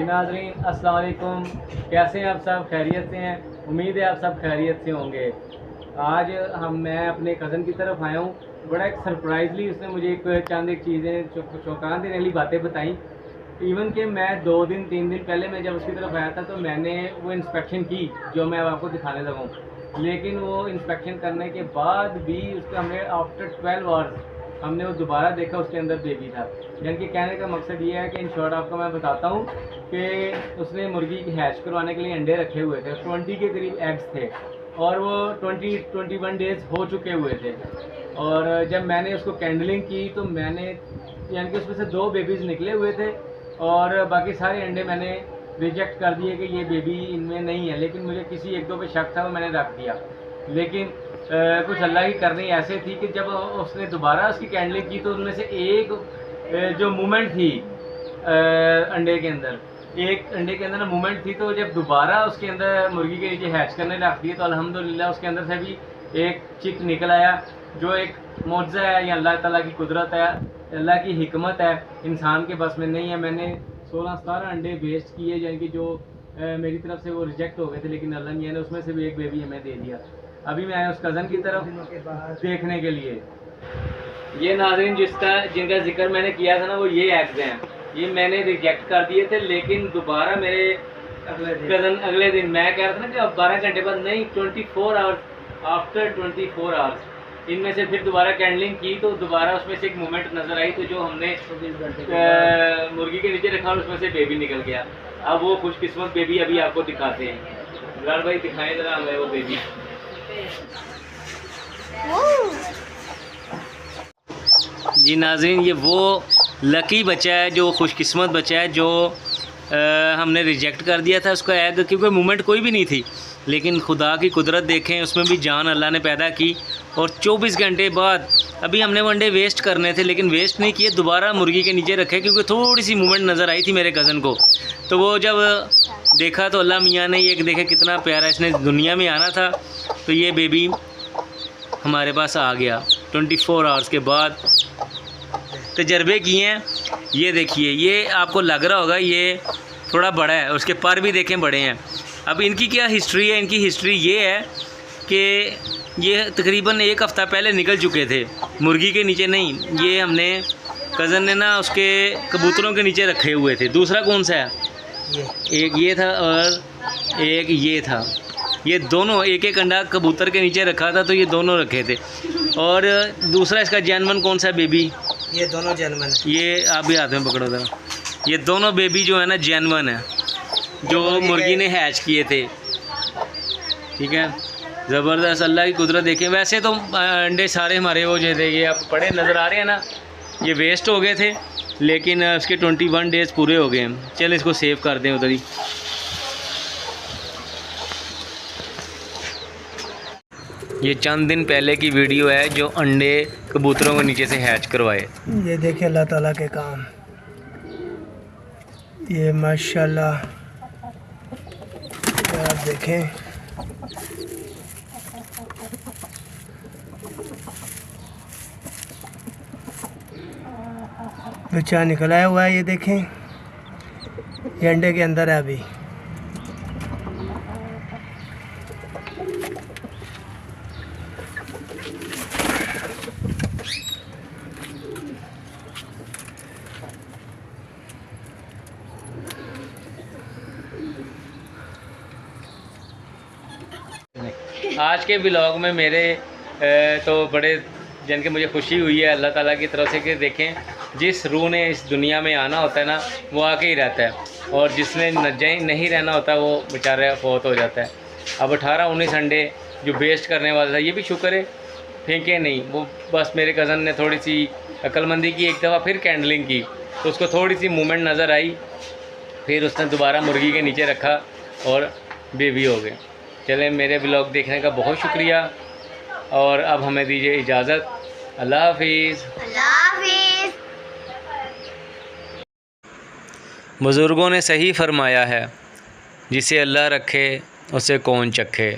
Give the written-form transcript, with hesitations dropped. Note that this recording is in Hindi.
नाज़रीन अस्सलाम वालेकुम, कैसे हैं आप सब? खैरियत से हैं? उम्मीद है आप सब खैरियत से होंगे। आज मैं अपने कज़न की तरफ आया हूँ। बड़ा एक सरप्राइजली उसने मुझे एक चीज़ें चौंका देने वाली बातें बताई। इवन कि मैं 2 दिन 3 दिन पहले मैं जब उसकी तरफ आया था तो मैंने वो इंस्पेक्शन की जो मैं अब आपको दिखाने लगा हूँ। लेकिन वो इंस्पेक्शन करने के बाद भी उसका हमने आफ्टर 12 आवर्स हमने वो दोबारा देखा, उसके अंदर बेबी था। यानी कि कहने का मकसद ये है कि इन शॉर्ट आपको मैं बताता हूँ कि उसने मुर्गी की हैच करवाने के लिए अंडे रखे हुए थे। 20 के करीब एग्स थे और वो 21 डेज़ हो चुके हुए थे। और जब मैंने उसको कैंडलिंग की तो मैंने यानी कि उसमें से 2 बेबीज़ निकले हुए थे और बाकी सारे अंडे मैंने रिजेक्ट कर दिए कि ये बेबी इनमें नहीं है। लेकिन मुझे किसी 1-2 पे शक था, वो मैंने रख दिया। लेकिन कुछ अल्लाह की करनी ऐसे थी कि जब उसने दोबारा उसकी कैंडलिंग की तो उनमें से एक जो मूवमेंट थी अंडे के अंदर, एक अंडे के अंदर ना मूवमेंट थी, तो जब दोबारा उसके अंदर मुर्गी के नीचे हैच करने रख दिए तो अल्हम्दुलिल्लाह उसके अंदर से भी एक चिक निकल आया, जो एक मौजज़ा है या अल्लाह ताला की कुदरत है, अल्लाह की हिकमत है, इंसान के बस में नहीं है। मैंने 16-17 अंडे वेस्ट किए, यानी कि जो मेरी तरफ से वो रिजेक्ट हो गए थे, लेकिन अल्लाह मियाँ ने उसमें से भी एक बेबी हमें दे दिया। अभी मैं आया उस कज़न की तरफ देखने के लिए। ये नाज़रीन जिनका जिक्र मैंने किया था ना, वो ये एग्स हैं। ये मैंने रिजेक्ट कर दिए थे, लेकिन दोबारा मेरे कज़न अगले दिन, मैं कह रहा था ना कि अब 12 घंटे बाद नहीं, 24 आवर्स आफ्टर 24 आवर्स इनमें से फिर दोबारा कैंडलिंग की तो दोबारा उसमें से एक मूवमेंट नज़र आई, तो जो हमने मुर्गी के नीचे रखा और उसमें से बेबी निकल गया। अब वो खुशकिस्मत बेबी अभी आपको दिखाते हैं। बिलाल भाई दिखाएं ज़रा हमें वो बेबी। जी नाज़रीन, ये वो लकी बच्चा है, जो खुशकिस्मत बच्चा है, जो हमने रिजेक्ट कर दिया था उसका एग, क्योंकि मूवमेंट कोई भी नहीं थी। लेकिन खुदा की कुदरत देखें, उसमें भी जान अल्लाह ने पैदा की। और 24 घंटे बाद अभी हमने वो अंडे वेस्ट करने थे, लेकिन वेस्ट नहीं किए, दोबारा मुर्गी के नीचे रखे, क्योंकि थोड़ी सी मूवमेंट नज़र आई थी मेरे कज़न को। तो वो जब देखा तो अल्लाह मियाँ ने ये देखे कितना प्यारा इसने दुनिया में आना था, तो ये बेबी हमारे पास आ गया 24 आवर्स के बाद। तजर्बे किए हैं। ये देखिए, ये आपको लग रहा होगा ये थोड़ा बड़ा है, उसके पर भी देखें बड़े हैं। अब इनकी क्या हिस्ट्री है? इनकी हिस्ट्री ये है कि ये तकरीबन 1 हफ़्ता पहले निकल चुके थे, मुर्गी के नीचे नहीं। ये हमने कज़न ने ना उसके कबूतरों के नीचे रखे हुए थे। दूसरा कौन सा है? एक ये था और एक ये था। ये दोनों एक अंडा कबूतर के नीचे रखा था, तो ये दोनों रखे थे। और दूसरा इसका जैनवन कौन सा बेबी? ये दोनों जैनवन है। ये आप भी हाथ में पकड़ो ज़रा। ये दोनों बेबी जो है ना जैनवन है, जो मुर्गी ने हैच किए थे। ठीक है, ज़बरदस्त, अल्लाह की कुदरत देखें। वैसे तो अंडे सारे हमारे वो जो थे, ये आप पड़े नज़र आ रहे हैं ना, ये वेस्ट हो गए थे, लेकिन उसके 21 डेज़ पूरे हो गए हैं। चल इसको सेव कर दें उधर ही। ये चंद दिन पहले की वीडियो है, जो अंडे कबूतरों को नीचे से हैच करवाए। ये देखिए अल्लाह ताला के काम, ये माशाल्लाह। आप देखें, बच्चा निकल आया हुआ है। ये देखें, ये अंडे के अंदर है अभी। आज के ब्लॉग में मेरे तो बड़े जन के मुझे खुशी हुई है अल्लाह ताला की तरफ से कि देखें, जिस रूह ने इस दुनिया में आना होता है ना, वो आके ही रहता है, और जिसने नहीं रहना होता वो बेचारा फौत हो जाता है। अब 18-19 अंडे जो वेस्ट करने वाला था, ये भी शुक्र है फेंके नहीं। वो बस मेरे कज़न ने थोड़ी सी अक्लमंदी की, एक दफ़ा फिर कैंडलिंग की तो उसको थोड़ी सी मूवमेंट नज़र आई, फिर उसने दोबारा मुर्गी के नीचे रखा और बेबी हो गए। चलें, मेरे ब्लॉग देखने का बहुत शुक्रिया, और अब हमें दीजिए इजाज़त। अल्लाह हाफिज़। बुज़ुर्गों ने सही फरमाया है, जिसे अल्लाह रखे उसे कौन चखे।